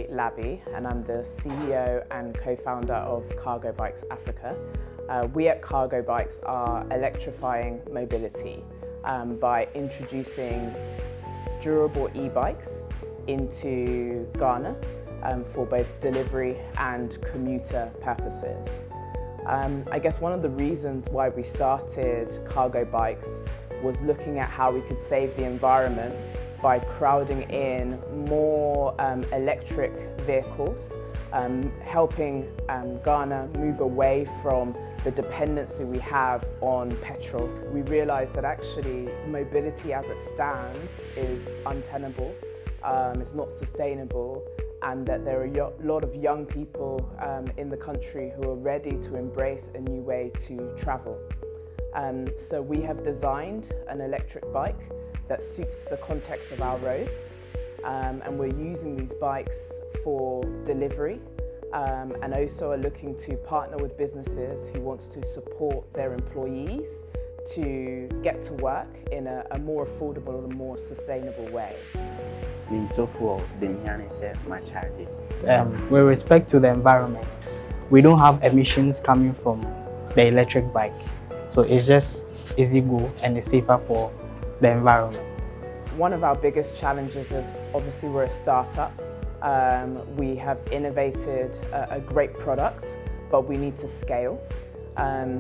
Mary Labby, and I'm the CEO and co-founder of Cargo Bikes Africa. We at Cargo Bikes are electrifying mobility by introducing durable e-bikes into Ghana for both delivery and commuter purposes. I guess one of the reasons why we started Cargo Bikes was looking at how we could save the environment by crowding in more electric vehicles, helping Ghana move away from the dependency we have on petrol. We realised that actually mobility as it stands is untenable, it's not sustainable, and that there are a lot of young people in the country who are ready to embrace a new way to travel. So we have designed an electric bike that suits the context of our roads, and we're using these bikes for delivery, and also are looking to partner with businesses who want to support their employees to get to work in a more affordable and more sustainable way. With respect to the environment, we don't have emissions coming from the electric bike, so it's just easy go and it's safer for the environment. One of our biggest challenges is obviously we're a startup. We have innovated a great product, but we need to scale.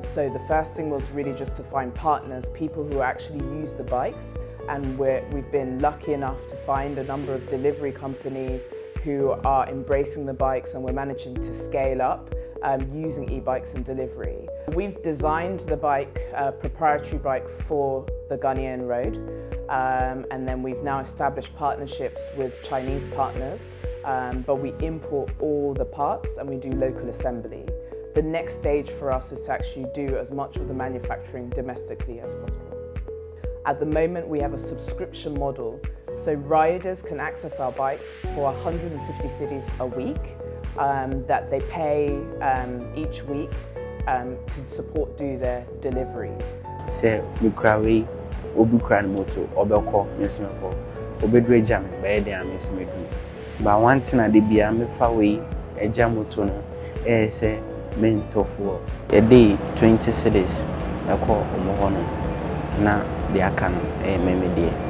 So the first thing was really just to find partners, people who actually use the bikes, and we've been lucky enough to find a number of delivery companies who are embracing the bikes, and we're managing to scale up using e-bikes in delivery. We've designed the bike, proprietary bike for the Ghanaian road, and then we've now established partnerships with Chinese partners, but we import all the parts and we do local assembly. The next stage for us is to actually do as much of the manufacturing domestically as possible. At the moment, we have a subscription model, so riders can access our bike for 150 cities a week that they pay each week to support do their deliveries. Say Bukrawi, Obukran moto, Obeko, Mesmeko, Obedre Jam, Bede, Mesmedu. But one thing I did be a Mefaway, a Jamotono, say, men tofu, a day 20 cities, a call Omohono. Now they are canon, a meme.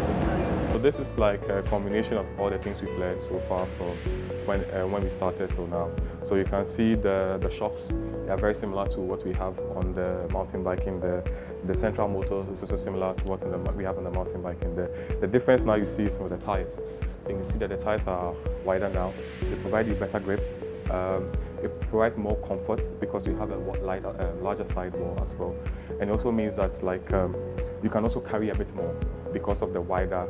So this is like a combination of all the things we've learned so far from when we started till now. So you can see the shocks. They are very similar to what we have on the mountain biking. The central motor is also similar to what we have on the mountain biking. The difference now you see is some of the tires. So you can see that the tires are wider now. They provide you better grip. It provides more comfort because you have a larger sidewall as well. And it also means that you can also carry a bit more because of the wider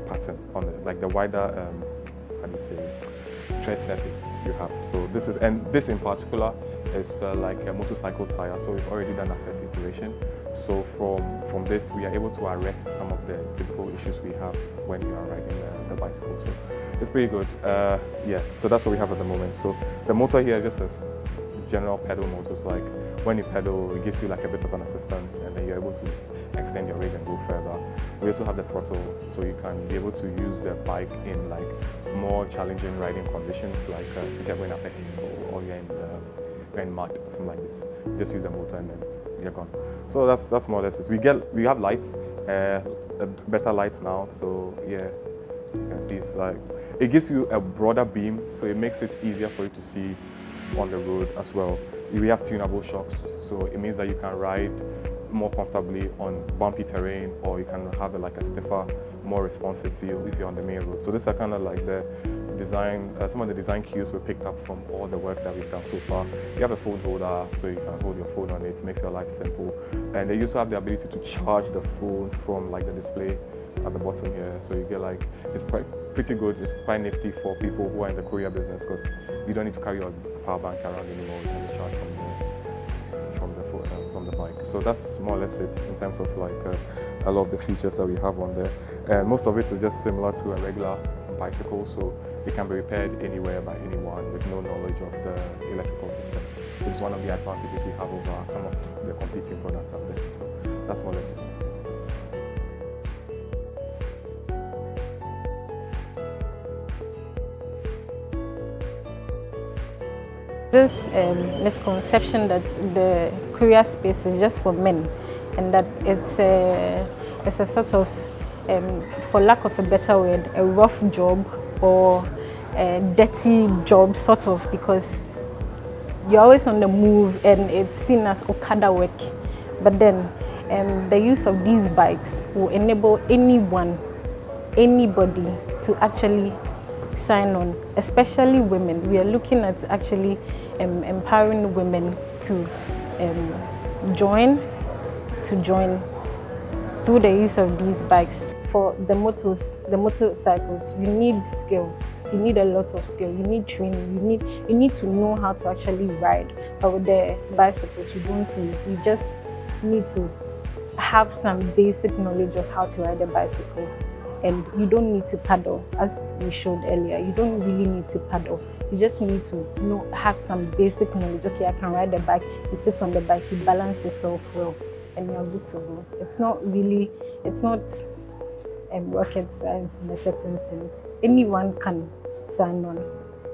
pattern on it, like the wider tread surface you have. So this in particular is like a motorcycle tire. So we've already done a first iteration. So from this we are able to arrest some of the typical issues we have when you are riding the bicycle. So it's pretty good. Yeah. So that's what we have at the moment. So the motor here is just a general pedal motor. So like when you pedal, it gives you like a bit of an assistance, and then you're able to extend your range and go further. We also have the throttle, so you can be able to use the bike in like more challenging riding conditions, like if you're going up a hill or you're in mud or something like this. You just use the motor and then you're gone. So that's more or less it. We have lights, better lights now. So yeah, you can see it's like it gives you a broader beam, so it makes it easier for you to see on the road as well. We have tunable shocks, so it means that you can ride more comfortably on bumpy terrain, or you can have like a stiffer, more responsive feel if you're on the main road. So this are kind of like the design, some of the design cues we picked up from all the work that we've done so far. You have a phone holder, so you can hold your phone on it. It makes your life simple. And they also have the ability to charge the phone from like the display at the bottom here. So you get like, it's pretty good. It's quite nifty for people who are in the courier business because you don't need to carry your power bank around anymore. You can just charge from the bike. So that's more or less it in terms of like a lot of the features that we have on there. And most of it is just similar to a regular bicycle, so it can be repaired anywhere by anyone with no knowledge of the electrical system, which is one of the advantages we have over some of the competing products out there. So that's more or less it. This misconception that the courier space is just for men, and that it's a sort of, for lack of a better word, a rough job or a dirty job, sort of, because you're always on the move and it's seen as Okada work. But then the use of these bikes will enable anybody to actually sign on, especially women. We are looking at actually empowering women to join through the use of these bikes. For the motorcycles, you need skill. You need a lot of skill. You need training. You need to know how to actually ride. But with the bicycles, you don't need. You just need to have some basic knowledge of how to ride a bicycle. And you don't need to paddle, as we showed earlier. You don't really need to paddle. You just need to have some basic knowledge. Okay, I can ride a bike. You sit on the bike, you balance yourself well, and you're good to go. It's not rocket science in a certain sense. Anyone can sign on.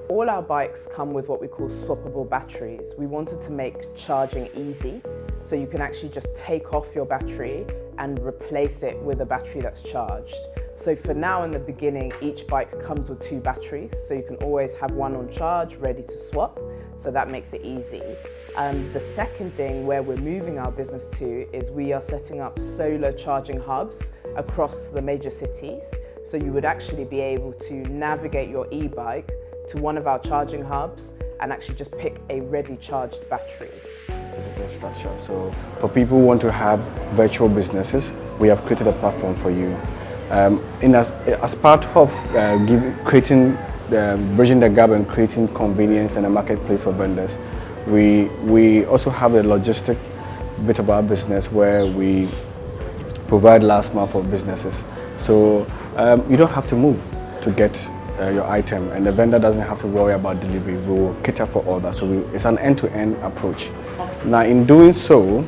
All our bikes come with what we call swappable batteries. We wanted to make charging easy, so you can actually just take off your battery and replace it with a battery that's charged. So for now, in the beginning, each bike comes with 2 batteries, so you can always have one on charge, ready to swap, so that makes it easy. The second thing where we're moving our business to is we are setting up solar charging hubs across the major cities. So you would actually be able to navigate your e-bike to one of our charging hubs and actually just pick a ready charged battery. Physical structure. So for people who want to have virtual businesses, we have created a platform for you. As part of bridging the gap and creating convenience and a marketplace for vendors, we also have the logistic bit of our business where we provide last mile for businesses. So you don't have to move to get your item, and the vendor doesn't have to worry about delivery. We will cater for all that. So it's an end-to-end approach. Now, in doing so,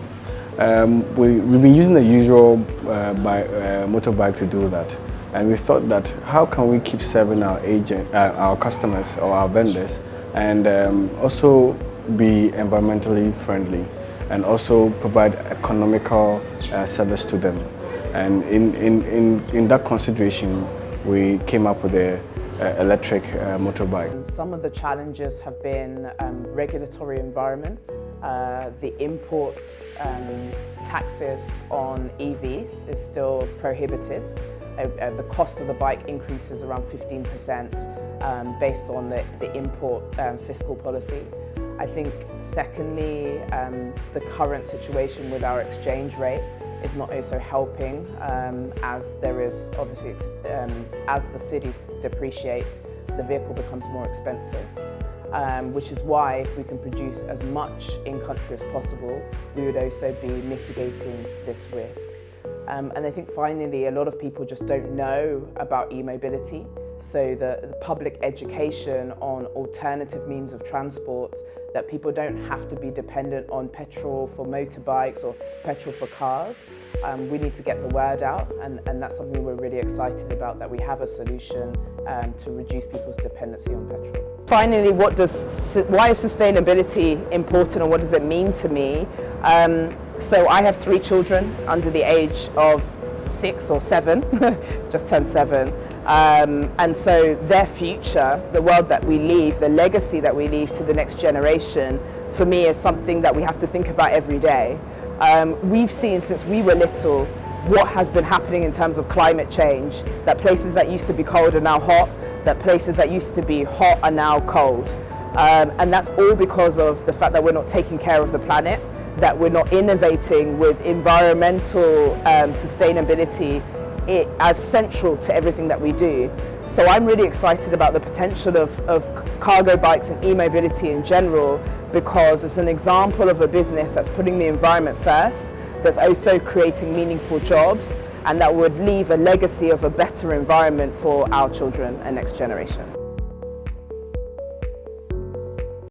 we've been using the usual motorbike to do that. And we thought that how can we keep serving our customers or our vendors, and also be environmentally friendly, and also provide economical service to them. And in that consideration, we came up with the electric motorbike. Some of the challenges have been regulatory environment. The imports taxes on EVs is still prohibitive. The cost of the bike increases around 15% based on the import fiscal policy. I think secondly, the current situation with our exchange rate is not also helping, as there is obviously, as the city depreciates, the vehicle becomes more expensive. Which is why if we can produce as much in-country as possible, we would also be mitigating this risk. And I think finally, a lot of people just don't know about e-mobility. So the public education on alternative means of transport, that people don't have to be dependent on petrol for motorbikes or petrol for cars. We need to get the word out, and that's something we're really excited about, that we have a solution to reduce people's dependency on petrol. Finally, why is sustainability important, or what does it mean to me? So I have 3 children under the age of 6 or 7, just turned 7. And so their future, the world that we leave, the legacy that we leave to the next generation, for me is something that we have to think about every day. We've seen since we were little what has been happening in terms of climate change, that places that used to be cold are now hot, that places that used to be hot are now cold. And that's all because of the fact that we're not taking care of the planet, that we're not innovating with environmental sustainability as central to everything that we do. So I'm really excited about the potential of cargo bikes and e-mobility in general, because it's an example of a business that's putting the environment first, that's also creating meaningful jobs, and that would leave a legacy of a better environment for our children and next generations.